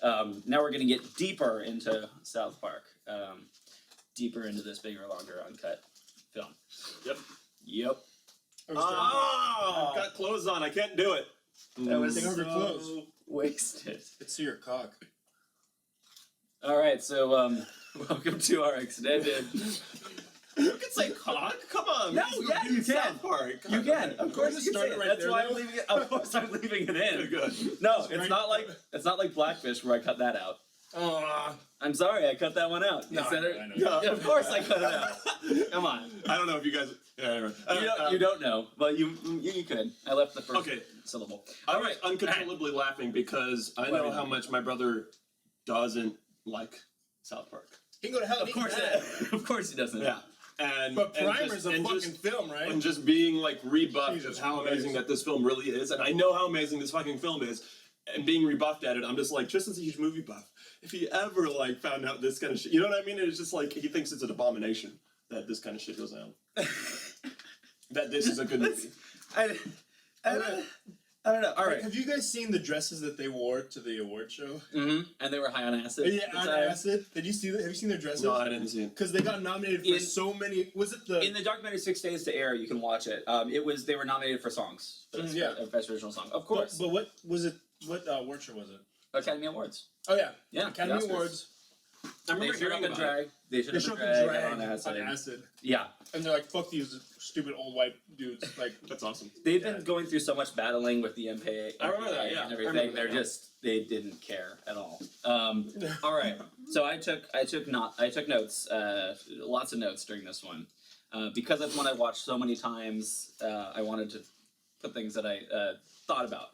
Now we're going to get deeper into South Park. Deeper into this bigger, longer, uncut film. Yep. Oh! I've got clothes on. I can't do it. That was Take off your clothes. wasted. It's your cock. All right, so welcome to our extended. You can say cock. Come on. No, yeah, you can. South Park. You can. Of course, you can start say it it. right That's there, why though. I'm leaving it. Of course, I'm leaving it in. Good. No, it's right not like Blackfish where I cut that out. I'm sorry, I cut that one out. No, Instead I know. Yeah, of course I cut it out. Come on. I don't know if you guys. Yeah, anyway. You don't know, but you could. I left the first syllable. I was uncontrollably laughing because I know how much my brother doesn't like South Park. He can go to hell. Of course he doesn't. Yeah. But Primer's a fucking film, right? And just being like rebuffed Jesus of how Christ. amazing that this film really is, and I know how amazing this fucking film is, and being rebuffed at it, I'm just like, Tristan's a huge movie buff. If he ever like found out this kind of shit, you know what I mean? It's just like he thinks it's an abomination that this kind of shit goes on. That this is a good movie. I don't know. All right. Have you guys seen the dresses that they wore to the award show? Mm-hmm. And they were high on acid. Yeah, on acid. Did you see that? Have you seen their dresses? No, I didn't see it. Because they got nominated for so many. Was it the in the documentary 6 Days to Air? You can watch it. They were nominated for songs. Best original song, of course. But what was it? What award show was it? Academy Awards. Oh yeah, Yeah. Academy the Oscars. Awards. I remember They should have hearing been about it. drag. They should They have showed been the drag drag on acid. Yeah. And they're like, "Fuck these stupid old white dudes." Like That's awesome. They've been going through so much battling with the MPA. I remember that, yeah. And I everything. remember They're that, yeah. just they didn't care at all. All right. So I took notes. Lots of notes during this one. Because it's one I watched so many times. I wanted to put things that I thought about.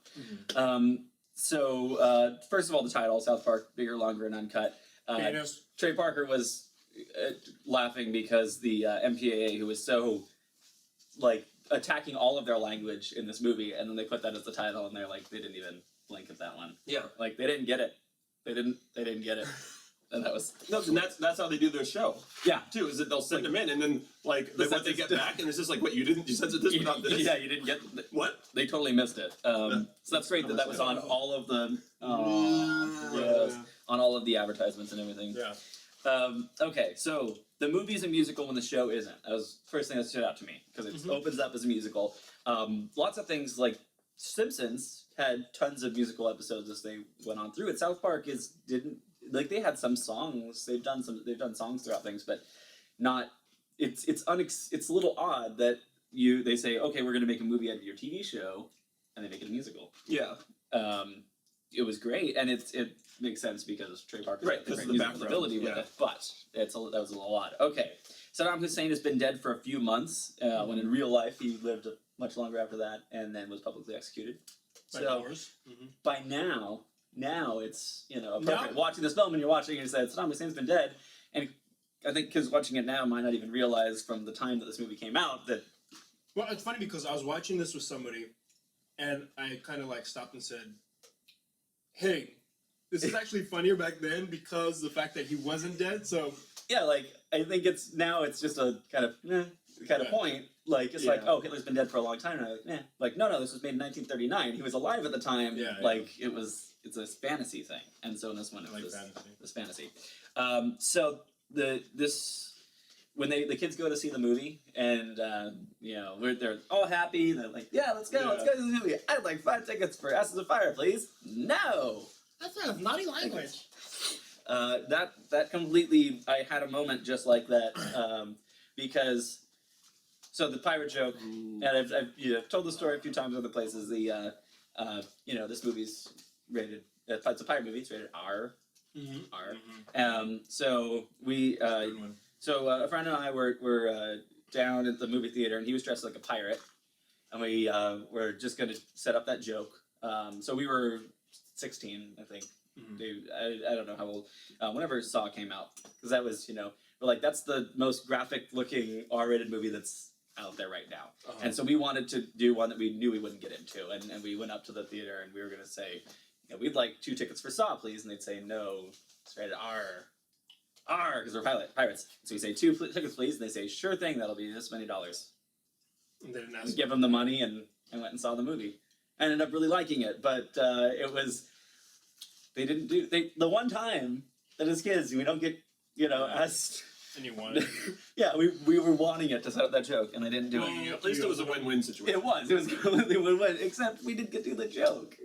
So first of all, the title, South Park, bigger, longer, and uncut. Trey Parker was laughing because the MPAA, who was so like attacking all of their language in this movie, and then they put that as the title, and they're like, they didn't even blink at that one. Yeah. Like they didn't get it. They didn't get it. And that was and that's how they do their show. Yeah. Too, is that they'll send them in and then like they get back and it's just like, what, you censored this but not this? Yeah, you didn't get what? They totally missed it. So that's great that was on all of the on all of the advertisements and everything. yeah. Okay, so the movie's a musical when the show isn't. That was the first thing that stood out to me because it opens up as a musical. Lots of things like Simpsons had tons of musical episodes as they went on through it. South Park didn't like they had some songs. They've done songs throughout things, but not. It's a little odd that they say, okay, we're gonna make a movie out of your TV show, and they make it a musical. Yeah. It was great, and it makes sense because Trey Parker Right, has because great of the musical background, ability with yeah. it, but that was a little odd. Okay, Saddam Hussein has been dead for a few months, when in real life he lived much longer after that, and then was publicly executed. By now it's appropriate. Watching this film and you're watching it and you say Saddam Hussein's been dead, and I think kids watching it now might not even realize from the time that this movie came out that. Well, it's funny because I was watching this with somebody, and I kind of like stopped and said, "Hey, this is actually funnier back then because the fact that he wasn't dead." So yeah, like I think it's just a kind of point. Like it's like, oh, Hitler's been dead for a long time now. Like no, this was made in 1939. He was alive at the time. Like it's a fantasy thing, and so in this one it's this fantasy. So when the kids go to see the movie and they're all happy, they're like, yeah, let's go to the movie. I'd like 5 tickets for Asses of Fire, please. No, that's not a naughty language. That completely. I had a moment just like that because. So the pirate joke, and I've told the story a few times other places. This movie's rated. It's a pirate movie. It's rated R. R. So we. So a friend and I were down at the movie theater, and he was dressed like a pirate, and we were just going to set up that joke. So we were 16, I think. I don't know how old. Whenever Saw came out, because that was we're like that's the most graphic looking R-rated movie that's out there right now. And so we wanted to do one that we knew we wouldn't get into, and we went up to the theater and we were going to say, we'd like 2 tickets for Saw, please, and they'd say no, it's rated R, because we're pirates. So we say 2 tickets, please, and they say sure thing, that'll be this many dollars. And they didn't ask. Give them the money and went and saw the movie. I ended up really liking it, but it was they didn't do the one time that as kids we don't get asked. And you wanted it. Yeah, we were wanting it to set up that joke, and I didn't do it. At least it was a win-win situation. It was completely win-win, except we didn't get to do the joke.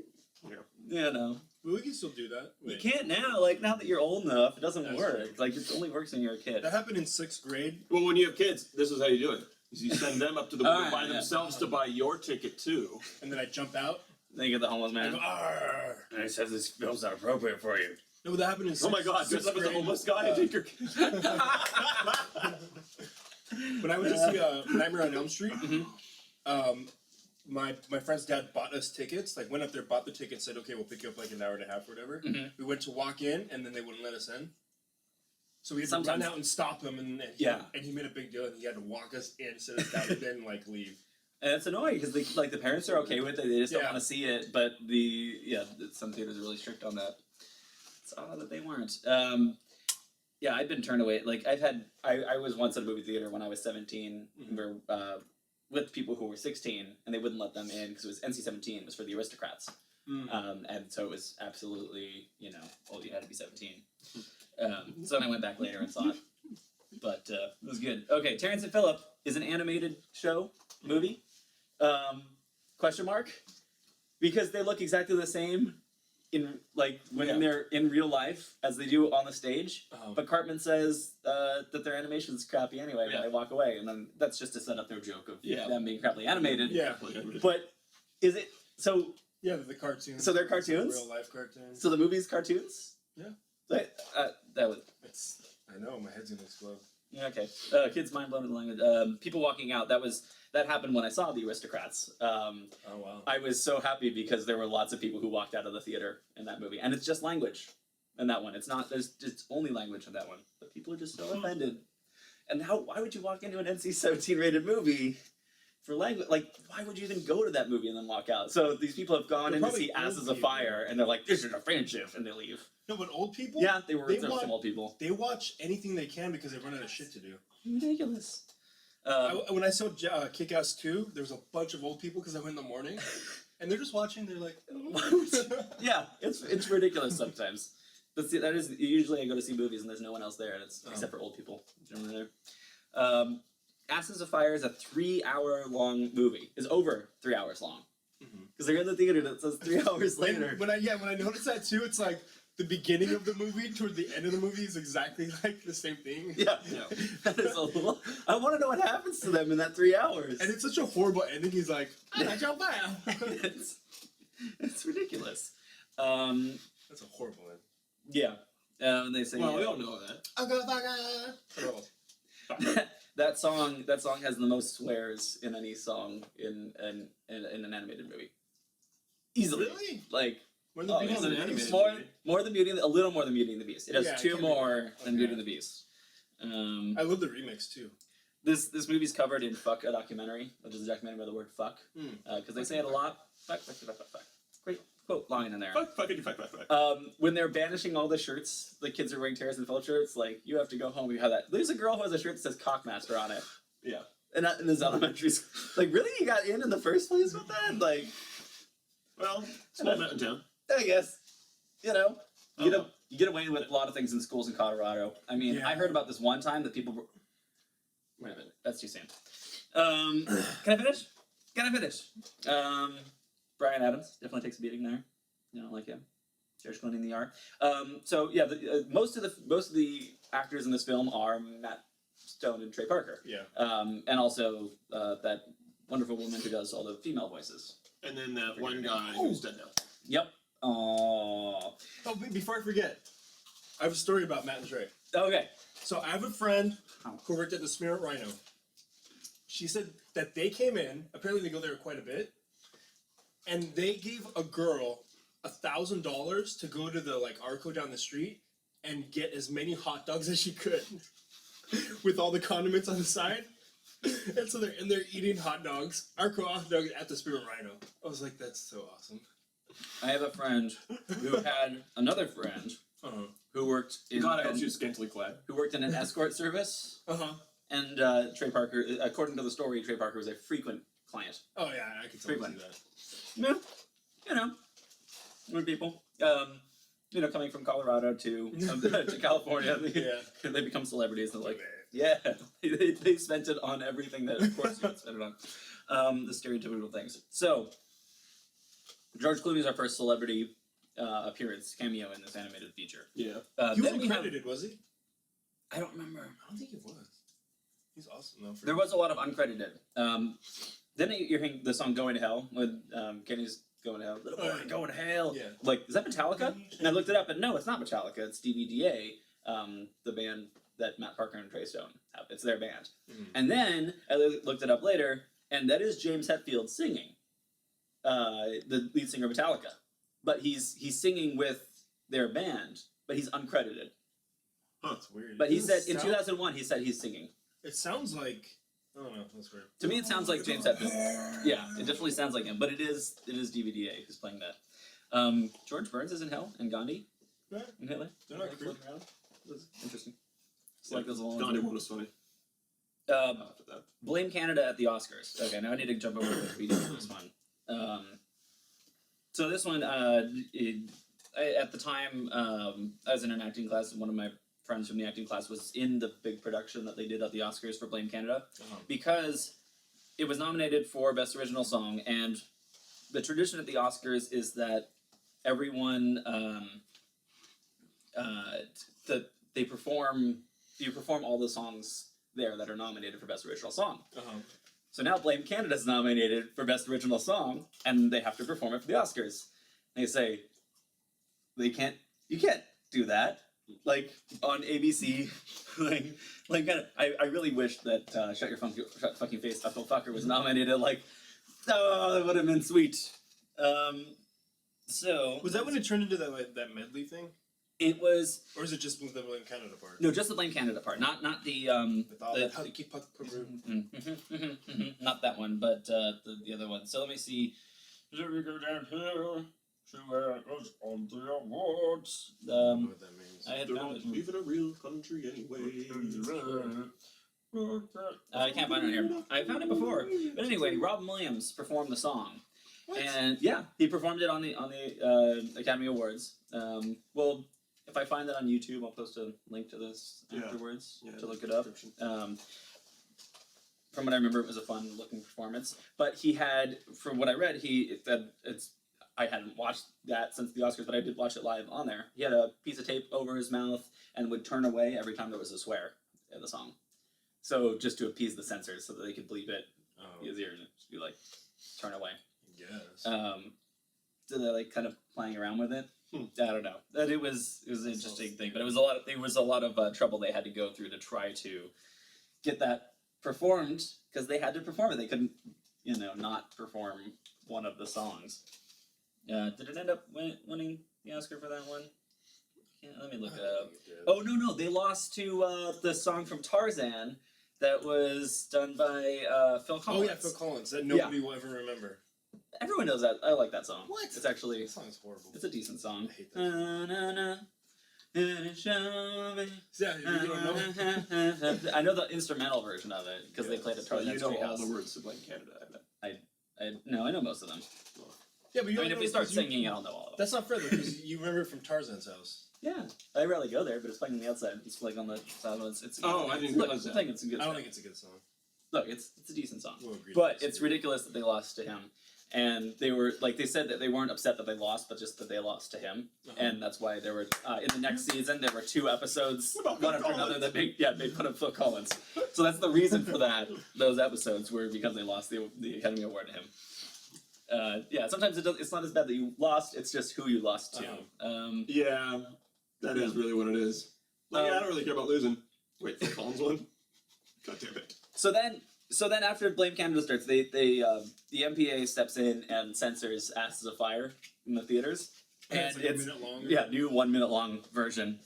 Yeah. But we can still do that. You Wait. can't now. Like, now that you're old enough, it doesn't That's work. true. Like, it only works when you're a kid. That happened in 6th grade. Well, when you have kids, this is how you do it. Is you send them up to the window Alright, by yeah. themselves to buy your ticket too. And then I jump out. Then you get the homeless I man. go, "Arr." And he says this film's not appropriate for you. No, but that happened in Oh my god, dress up as a homeless guy and take your kids. When I went to see Nightmare on Elm Street, Mhm. my friend's dad bought us tickets. Like, went up there, bought the ticket, said, okay, we'll pick you up like an hour and a half or whatever. Mhm. We went to walk in, and then they wouldn't let us in. So we had to Sometimes- run out and stop him, and he made a big deal, and he had to walk us in, sit us down, and then leave. And it's annoying because the parents are okay with it. They just don't Yeah. want to see it. But some theaters are really strict on that. It's odd that they weren't. Yeah, I've been turned away. Like I was once at a movie theater when I was 17. Mhm. We were with people who were 16, and they wouldn't let them in because it was NC-17. It was for the aristocrats. And so it was absolutely, you had to be 17. So then I went back later and saw it. But it was good. Okay, Terrence and Phillip is an animated movie? Question mark? Because they look exactly the same when they're in real life as they do on the stage. But Cartman says that their animation's crappy anyway when they walk away, and then that's just to set up their joke of them being crappily animated. Yeah. But is it so? Yeah, the cartoons. So they're cartoons? Real life cartoons. So the movie's cartoons? Yeah. That was I know, my head's gonna explode. okay. Kids mind blown in the language. People walking out. That happened when I saw the Aristocrats. Oh, wow. I was so happy because there were lots of people who walked out of the theater in that movie, and it's just language in that one. It's not. It's only language in that one, but people are just so offended. And why would you walk into an NC-17 rated movie for language? Like, why would you even go to that movie and then walk out? So these people have gone They're in to probably see Asses old of people. Fire, and they're like, "This is offensive," and they leave. No, but old people? Yeah, there were want- some old people. They watch anything they can because they run out of shit to do. Ridiculous. When I saw Kick-Ass 2, there was a bunch of old people because I went in the morning, and they're just watching. They're like, Yeah, it's ridiculous sometimes. But see, that is usually I go to see movies and there's no one else there, and it's except for old people generally there. Asses of Fire is a 3-hour long movie. It's over 3 hours long because they're in the theater that says 3 hours later. When I noticed that too, it's like the beginning of the movie toward the end of the movie is exactly like the same thing. Yeah, that is a little. I want to know what happens to them in that 3 hours. And it's such a horrible ending. He's like, I got your back. it's ridiculous. That's a horrible end. Yeah, and they say. Well, we don't know that. That song has the most swears in any song in an animated movie. Easily. Really? Like More than oh, Beauty and the it's an Beast? animated more than Beauty, a little more than Beauty and the Beast. It has Yeah, two it more than okay. Beauty and the Beast. I love the remix too. This movie's covered in Fuck, a documentary, which is a documentary about the word fuck, because they say it a lot. Fuck. Great quote line in there. Fuck. When they're banishing all the shirts, the kids are wearing Terrence and Phillip shirts, like, you have to go home, you have that. There's a girl who has a shirt that says Cockmaster on it. Yeah. And in this elementary school. Like, really? You got in the first place with that? Like, Well, small mountain town. I guess. You know, Oh. you get away with a lot of things in schools in Colorado. I mean, Yeah. I heard about this one time that people were... Wait a minute, that's too soon. Can I finish? Brian Adams definitely takes a beating there. You don't like him. George Clooney in the art. So yeah, most of the actors in this film are Matt Stone and Trey Parker. Yeah. And also that wonderful woman who does all the female voices. And then that one guy who's dead now. Yep. Aww. Oh, before I forget, I have a story about Matt and Trey. Okay. So I have a friend who worked at the Spirit Rhino. She said that they came in, apparently they go there quite a bit, and they gave a girl $1,000 to go to the Arco down the street and get as many hot dogs as she could with all the condiments on the side. And so they're in there eating hot dogs, Arco hot dogs at the Spirit Rhino. I was like, that's so awesome. I have a friend who had another friend who worked in God, I hope she was scantily clad. who worked in an escort service, and Trey Parker, according to the story, Trey Parker was a frequent client. Oh yeah, I can totally see that. Yeah, you know, good people. coming from Colorado to to California, they become celebrities. And they're like, yeah, they spent it on everything that, of course, you would spend it on. The stereotypical things. So, George Clooney's our first celebrity appearance, cameo in this animated feature. Yeah. He wasn't credited, was he? I don't remember. I don't think he was. He's awesome though. There was a lot of uncredited. Then you're hearing the song "Going to Hell" when Kenny's going to hell. Little boy, going to hell. Yeah. Like, is that Metallica? And I looked it up, and no, it's not Metallica. It's DVDA, the band that Matt Parker and Trey Stone have. It's their band. Mm. And then I looked it up later, and that is James Hetfield singing, the lead singer of Metallica. But he's singing with their band, but he's uncredited. Huh. That's weird. But he said in 2001 he said he's singing. It sounds like, I don't know. That's weird. To me, it sounds like James Hetfield. Yeah, it definitely sounds like him. But it is DVDA who's playing that. George Burns is in Hell and Gandhi. Yeah. And Hitler. They're not creepy. That's interesting. It's Yeah, like those along. Gandhi one was funny. After that. Blame Canada at the Oscars. Okay, now I need to jump over to Wikipedia for this one. So this one, at the time, I was in an acting class, and one of my friends from the acting class was in the big production that they did at the Oscars for Blame Canada, because it was nominated for Best Original Song, and the tradition at the Oscars is that everyone, you perform all the songs there that are nominated for Best Original Song. So now Blame Canada's nominated for Best Original Song, and they have to perform it for the Oscars. And they say, you can't do that. Like, on ABC, I really wish that Shut Your Fucking Face, Uncle Fucker was nominated, that would have been sweet. So... Was that when it turned into that medley thing? It was... Or is it just the Blame Canada part? No, just the Blame Canada part, not the... With all that, how to keep not that one, but the other one. So let me see. Should we go down here? Where it goes on the awards. I don't know what that means. I had They're found not it. even a real country anyway. I can't find it here. I found it before, but anyway, Robin Williams performed the song, and yeah, he performed it on the Academy Awards. Well, if I find that on YouTube, I'll post a link to this afterwards to look it up. From what I remember, it was a fun-looking performance. But he had, from what I read, I hadn't watched that since the Oscars, but I did watch it live on there. He had a piece of tape over his mouth and would turn away every time there was a swear in the song. So just to appease the censors so that they could bleep it his ears and just be like, turn away. Yes. So they're kind of playing around with it. I don't know. That it was an interesting thing, but it was a lot of trouble they had to go through to try to get that performed, because they had to perform it. They couldn't, not perform one of the songs. Did it end up winning the Oscar for that one? Yeah, let me look it up. Oh, no, they lost to the song from Tarzan that was done by Phil Collins. Oh yeah, Phil Collins. That nobody will ever remember. Everyone knows that. I like that song. What? It's actually... That song's horrible. It's a decent song. I hate that. Yeah, you don't know? I know the instrumental version of it, because they played it at Tarzan's You know all Treehouse. the words to Blame Canada, I bet. No, I know most of them. Yeah, but you If we start singing, I'll know all of them. That's not fair, because you remember it from Tarzan's house. Yeah, I rarely go there, but it's playing on the outside. It's on the side. It's I didn't look, realize that. I think it's a good I song. don't think it's a good song. Look, it's a decent song. We'll agree to But disagree. it's ridiculous that they lost to him. And they were, they said that they weren't upset that they lost, but just that they lost to him. And that's why there were, in the next season, there were 2 episodes, one after another, that made fun of Phil Collins. So that's the reason for that. Those episodes were because they lost the Academy Award to him. Sometimes it's not as bad that you lost, it's just who you lost to. Yeah, that is really what it is. I don't really care about losing. Wait, Phil Collins won? God damn it. So then after Blame Canada starts, the MPA steps in and censors Asses of Fire in the theaters. And it's like a minute long. Yeah, new 1 minute long version.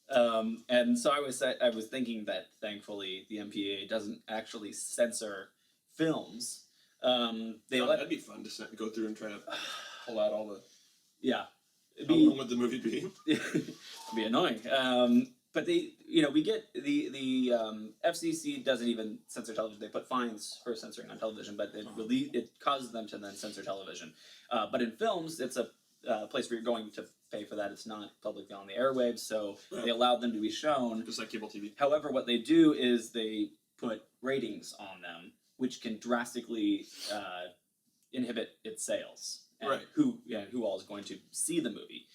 And so I was thinking that thankfully the MPA doesn't actually censor films. That'd be fun to go through and try to pull out all the... Yeah. How long would the movie be? It'd be annoying. But we get the FCC doesn't even censor television. They put fines for censoring on television, but it causes them to then censor television. But in films, it's a place where you're going to pay for that. It's not publicly on the airwaves, so they allowed them to be shown. Just like cable TV. However, what they do is they put ratings on them, which can drastically inhibit its sales and Right. who all is going to see the movie.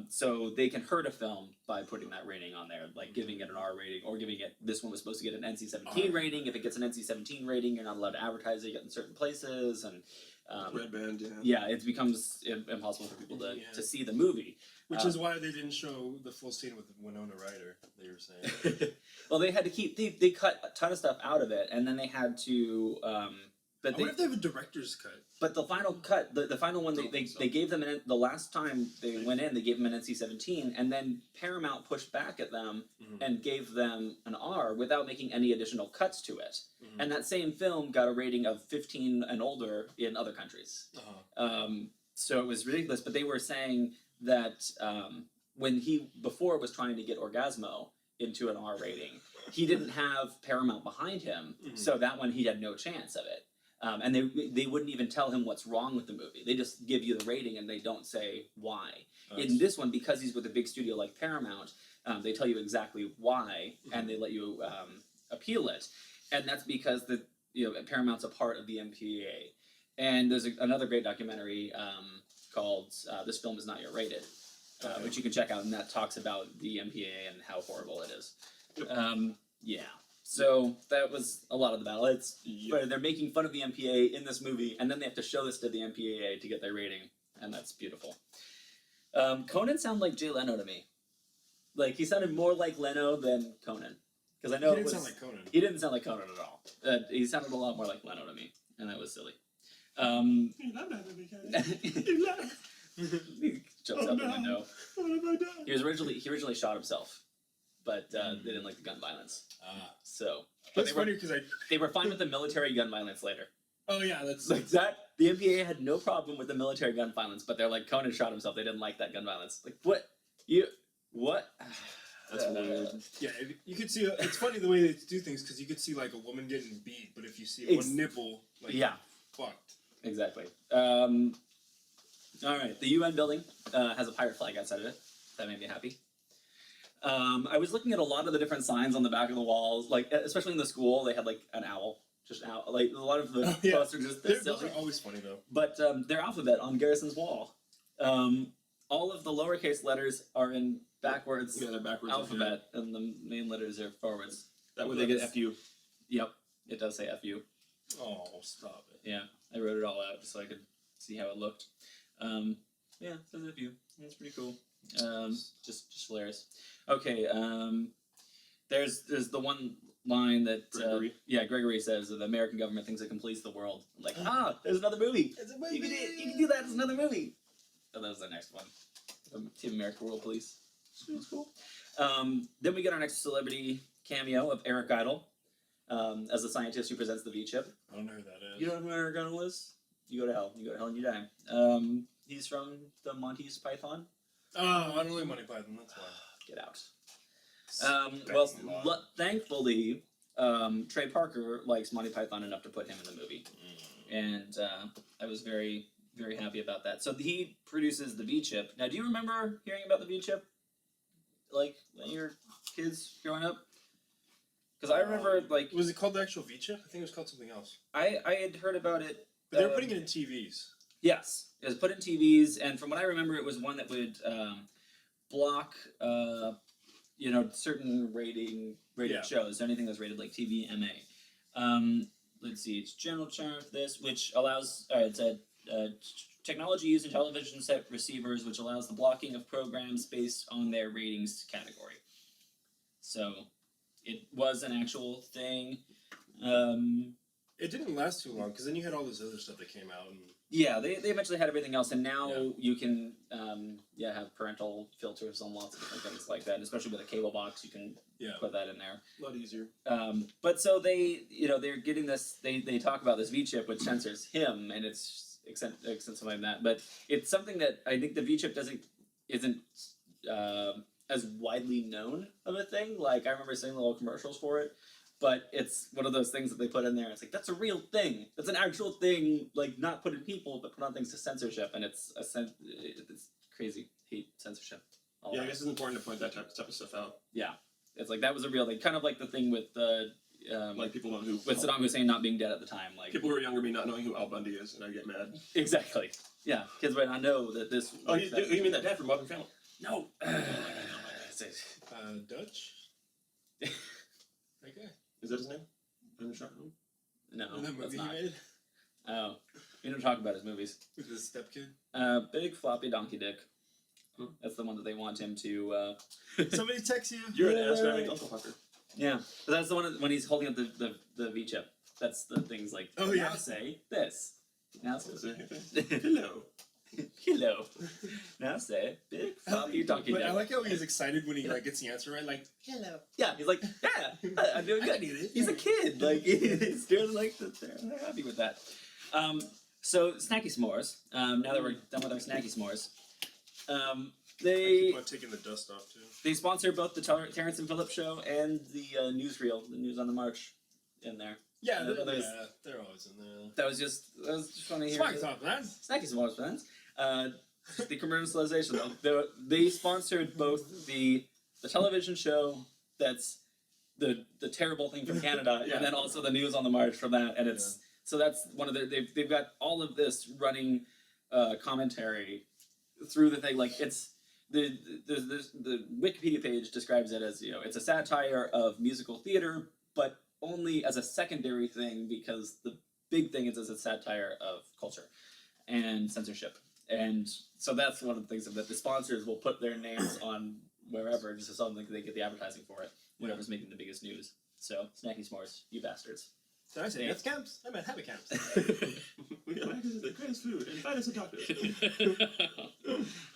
So they can hurt a film by putting that rating on there, like giving it an R rating or giving it. This one was supposed to get an NC-17 rating. If it gets an NC-17 rating, you're not allowed to advertise it in certain places, and Red band, yeah. yeah, it becomes impossible for people to see the movie. Which is why they didn't show the full scene with Winona Ryder. They were saying. Well, they had to keep they cut a ton of stuff out of it, and then they had to. But I wonder if they have a director's cut. But the final cut, the final one, they gave them the last time they went in, they gave them an NC-17, and then Paramount pushed back at them and gave them an R without making any additional cuts to it. And that same film got a rating of 15 and older in other countries. So it was ridiculous. But they were saying that when he before was trying to get Orgasmo into an R rating, he didn't have Paramount behind him, so that one he had no chance of it. And they wouldn't even tell him what's wrong with the movie. They just give you the rating and they don't say why. In this one, because he's with a big studio like Paramount, they tell you exactly why and they let you appeal it. And that's because Paramount's a part of the MPAA. And there's another great documentary called "This Film Is Not Yet Rated," which you can check out, and that talks about the MPAA and how horrible it is. Yeah. So that was a lot of the battle. But they're making fun of the MPAA in this movie, and then they have to show this to the MPAA to get their rating, and that's beautiful. Conan sounded like Jay Leno to me. Like, he sounded more like Leno than Conan. Because I know he didn't sound like Conan. He didn't sound like Conan at all. He sounded a lot more like Leno to me, and that was silly. He jumps out the window. What have I done? He originally shot himself, but they didn't like the gun violence. So That's funny because they were fine with the military gun violence later. Oh yeah, that's Like that, the MPAA had no problem with the military gun violence, but they're like, Conan shot himself. They didn't like that gun violence. Like, what? That's weird. Yeah, you could see. It's funny the way they do things because you could see like a woman getting beat, but if you see one nipple, like fucked. Exactly. All right, the UN building has a pirate flag outside of it. That made me happy. I was looking at a lot of the different signs on the back of the walls, like especially in the school, they had like an owl, just an owl. Like a lot of the posters, just Those silly. are always funny though. But their alphabet on Garrison's wall, all of the lowercase letters are in backwards. Yeah, they're backwards alphabet, and the main letters are forwards. That way they get FU. Yep, it does say FU. Oh, stop it. Yeah, I wrote it all out just so I could see how it looked. Yeah, it says FU. That's pretty cool. Just hilarious. Okay, there's the one line that Gregory says that the American government thinks it completes the world. Like, there's another movie. You can do that. It's another movie. Oh, that was the next one. Team America World Police. That's cool. Then we get our next celebrity cameo of Eric Idle as the scientist who presents the V-chip. I don't know who that is. You don't know who Eric Idle is? You go to hell. You go to hell and you die. He's from the Monty's Python. Oh, I don't like Monty Python. That's why. Get out. Thankfully, Trey Parker likes Monty Python enough to put him in the movie, and I was very, very happy about that. So he produces the V-chip. Now, do you remember hearing about the V-chip, like when you were kids growing up? Because I remember, like, was it called the actual V-chip? I think it was called something else. I had heard about it. But they were putting it in TVs. Yes, it was put in TVs, and from what I remember, it was one that would block, certain rated shows, anything that's rated like TV, MA. Let's see, it's general term for this, which allows, it's a technology used in television set receivers, which allows the blocking of programs based on their ratings category. So, it was an actual thing. It didn't last too long because then you had all this other stuff that came out. And yeah, they eventually had everything else, and now you can have parental filters on lots of different things like that. And especially with a cable box, you can put that in there. A lot easier. But so they're getting this. They talk about this V-chip which censors him, and it's something that. But it's something that I think the V-chip isn't as widely known of a thing. Like I remember seeing little commercials for it. But it's one of those things that they put in there. It's like, that's a real thing. That's an actual thing, like not put in people, but put on things to censorship. And it's crazy hate censorship. All Yeah, I that. guess it's important to point that type of stuff out. Yeah, it's like that was a real thing, kind of like the thing with the Like people know who. with Saddam Hussein not being dead at the time. Like People who are younger me not knowing who Al Bundy is, and I get mad. exactly. Yeah, kids might not know that this. Oh, you mean that dad from Modern Family? No. Dutch. That guy. Is that his name? I'm shocked. No, That that's movie he not. made Oh, we don't talk about his movies. with his stepkid. Big floppy donkey dick. That's the one that they want him to. Somebody text you. You're an ass grabbing uncle fucker. Yeah, but that's the one when he's holding up the V chip. That's the things like. Oh, yeah. Now say this. Now say. Hello. Hello. Now say big floppy donkey But dick. I like how he's excited when he like gets the answer right. Like, hello. Yeah, he's like, yeah, I'm doing I good. can eat it. He's a kid. Like he's doing like they're happy with that. So snacky s'mores. Now that we're done with our snacky s'mores, they keep on taking the dust off too. they sponsor both the Terrence and Phillips show and the newsreel, the News on the March, in there. Yeah, they're they're always in there. That was just funny. Here. Smart top, man. Snacky s'mores, friends. The commercialization though. They sponsored both the television show that's the terrible thing from Canada, Yeah. and then also the News on the March from that, and it's so that's one of they've got all of this running commentary through the thing. Like it's the Wikipedia page describes it as it's a satire of musical theater, but only as a secondary thing because the big thing is as a satire of culture and censorship. And so that's one of the things that the sponsors will put their names on wherever just so they get the advertising for it, whatever's making the biggest news. So, snacky s'mores, you bastards. Did I say death camps? I meant happy camps. We got access to the greatest food and finest of doctors.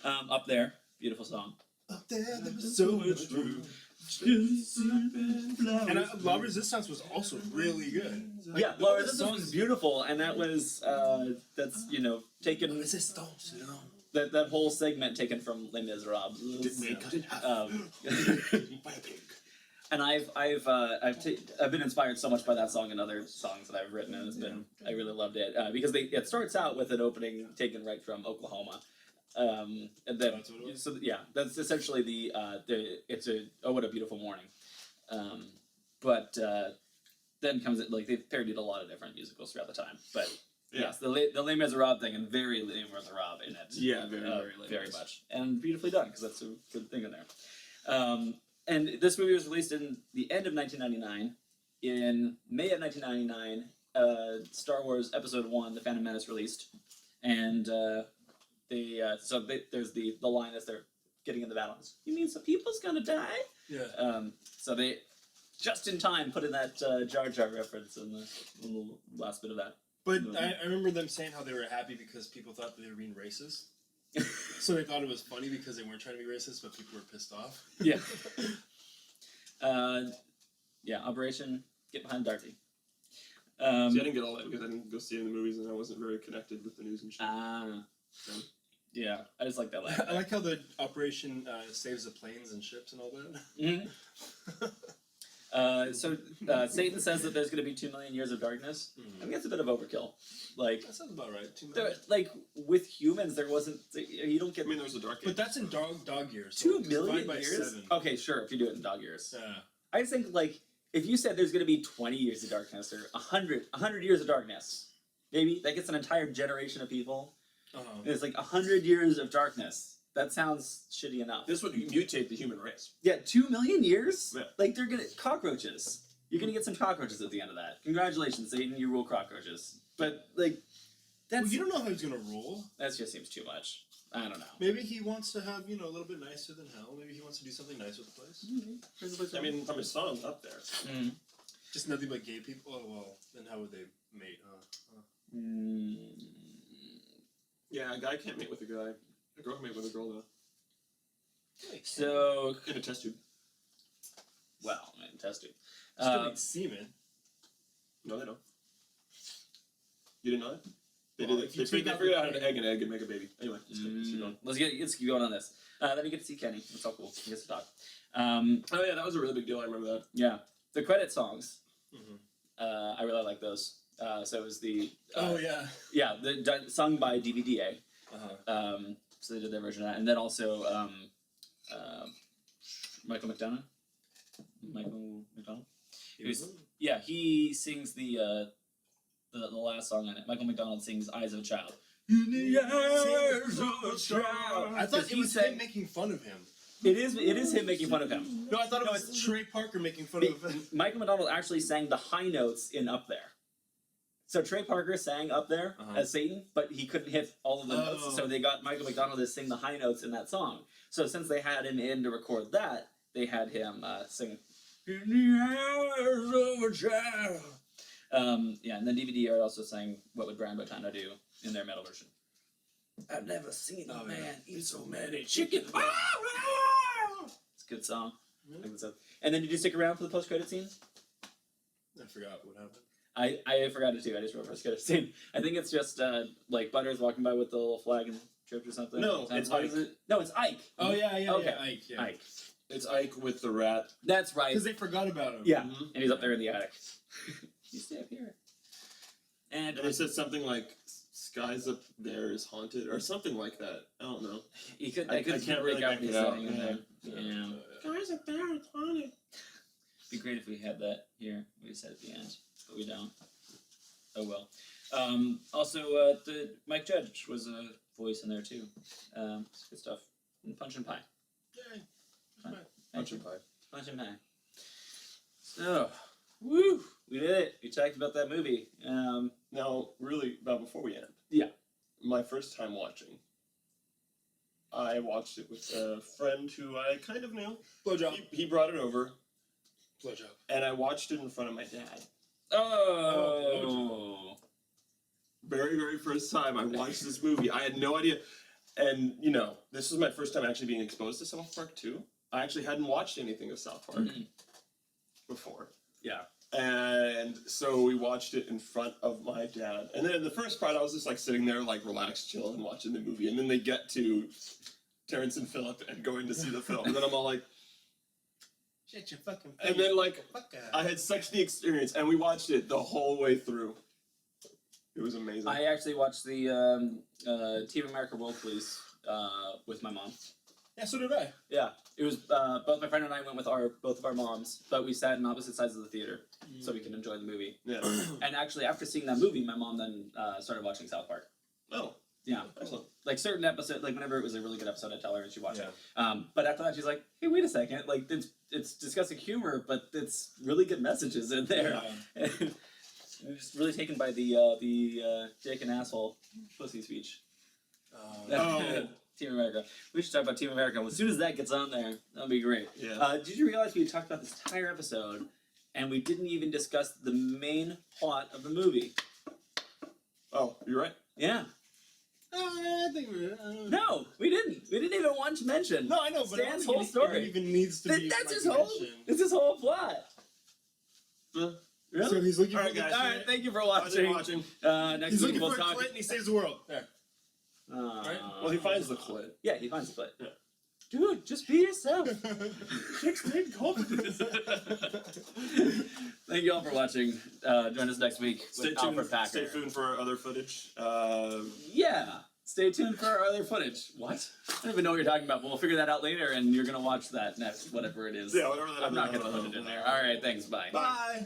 Up there, beautiful song. Up there was so much room. And La Resistance was also really good. Like, Yeah, the Laura, whole this song- was beautiful, and that was that's taken Resistance, you know. that whole segment taken from Les Miserables. Didn't they cut in half by a pig? And I've been inspired so much by that song and other songs that I've written, and I really loved it because it starts out with an opening taken right from Oklahoma, and then That's what it was? so yeah, that's essentially it's a oh what a beautiful morning, but then comes it like they've parodied a lot of different musicals throughout the time, but yes, the Les Miserables thing and very Les Miserables in it, Yeah, very very much, and beautifully done because that's a good thing in there. And this movie was released in the end of 1999. In May of 1999, Star Wars Episode 1, The Phantom Menace, released. And there's the line as they're getting in the battle. You mean some people's gonna die? Yeah. So they, just in time, put in that Jar Jar reference in the last bit of that. But I remember them saying how they were happy because people thought they were being racist. So they thought it was funny because they weren't trying to be racist, but people were pissed off. Yeah. Operation Get Behind Darty. See, I didn't get all that because I didn't go see it in the movies and I wasn't very connected with the news and shit. Yeah, I just like that line. I like how the operation saves the planes and ships and all that. Satan says that there's going to be 2 million years of darkness. I think that's a bit of overkill. Like, That sounds about right. 2 there, million. like with humans, there wasn't. You don't get I mean, there was a dark age. But that's in dog years. 2 so million divide by years. 7. Okay, sure, if you do it in dog years. Yeah. I just think like if you said there's going to be 20 years of darkness or 100 years of darkness, maybe that gets an entire generation of people. And it's like 100 years of darkness. That sounds shitty enough. This would mutate the human race. Yeah, 2 million years? Yeah. Like, they're gonna... Cockroaches. You're gonna get some cockroaches at the end of that. Congratulations, Satan, you rule cockroaches. But, like, that's... Well, you don't know how he's gonna rule. That just seems too much. I don't know. Maybe he wants to have, a little bit nicer than hell. Maybe he wants to do something nice with the place. I mean, from his song up there. Just nothing but gay people? Oh, well, then how would they mate, huh? Yeah, a guy can't mate with a guy. A girl can mate with a girl, though. So... In a test tube. Well, man, test tube. Still need semen. No, they don't. You didn't know that? They Well, did. if you They take out figured out the an egg and make a baby. Anyway, let's keep going. Let's keep going on this. Then you get to see Kenny. That's all cool. He gets to talk. Oh yeah, that was a really big deal. I remember that. Yeah. The credit songs. Mm-hmm. I really like those. So it was the... Oh, yeah. Yeah, sung by DVDA. Uh-huh. So they did their version of that, and then also Michael McDonough. Yeah, he sings the last song on it. Michael McDonald sings "Eyes of a Child." In the eyes of a child. I thought it was him making fun of him. It is him making fun of him. No, I thought it was Trey Parker making fun of him. Michael McDonald actually sang the high notes in Up There. So Trey Parker sang Up There as Satan, but he couldn't hit all of the notes. So they got Michael McDonald to sing the high notes in that song. So since they had him in to record that, they had him sing "In the eyes of a child." Yeah, and then DVD Art also sang "What Would Brian Botano Do" in their metal version. I've never seen a man eat so many chickens. It's a good song. And then did you stick around for the post-credit scene? I forgot what happened. I forgot it too. I just remember post-credit scene. I think it's just like Butters walking by with the little flag and tripped or something. No, it's Ike. No, it's Ike. Oh yeah, Okay. yeah, Ike. Yeah. Ike. It's Ike with the rat. That's right. Because they forgot about him. Yeah, and he's up there in the attic. You stay up here. And it said something like "Skies up there is haunted" or something like that. I don't know. You could. I can't really make out make what he's it out. saying in there. Yeah. Skies up there is haunted. It'd be great if we had that here. We said at the end, but we don't. Oh well. Also, the Mike Judge was a voice in there too. It's good stuff. And Punch and Pie. Yay. Punch and Pie. Punch and Pie. So, woo! We did it. We talked about that movie. Now, really, before we end. Yeah. My first time watching. I watched it with a friend who I kind of knew. Blowjob. He brought it over, Blowjob. and I watched it in front of my dad. Oh. Very, very first time I watched this movie. I had no idea. And, this was my first time actually being exposed to South Park, too. I actually hadn't watched anything of South Park before. Yeah. And so we watched it in front of my dad. And then the first part, I was just, sitting there, relaxed, chilling, watching the movie. And then they get to Terrence and Phillip and going to see the film. And then I'm all like... Shut your fucking face. And then, I had such the experience. And we watched it the whole way through. It was amazing. I actually watched the Team America World Police with my mom. Yeah, so did I. Yeah, it was both my friend and I went with both of our moms, but we sat in opposite sides of the theater so we could enjoy the movie. Yeah. And actually, after seeing that movie, my mom then started watching South Park. Oh. Yeah. Excellent. Certain episodes, whenever it was a really good episode, I'd tell her and she'd watch Yeah. it. But after that, she's like, "Hey, wait a second! It's discussing humor, but it's really good messages in there." Yeah. And I'm just really taken by the dick and asshole pussy speech. Oh. Team America. We should talk about Team America. As soon as that gets on there, that'll be great. Yeah. Did you realize we talked about this entire episode and we didn't even discuss the main plot of the movie? Oh, you're right. Yeah. I think No, we didn't. We didn't even want to mention. No, I know, but Stan's I don't whole think story. it even needs to be. That's his whole. mentioned. It's his whole plot. Really? So he's looking All for right, guys. All right. Thank you for Watching. watching. Next He's week looking we'll for a talk. clit and he saves the world. There. Right? Well, he finds the clit. Yeah, he finds the clit. Yeah. Dude, just be yourself. Thank you all for watching. Join us next week with Alfred Packer. Stay tuned for our other footage. Yeah. Stay tuned for our other footage. What? I don't even know what you're talking about, but we'll figure that out later, and you're going to watch that next, whatever it is. Yeah, whatever that is. I'm not going to put it in there. All right, thanks. Bye. Bye.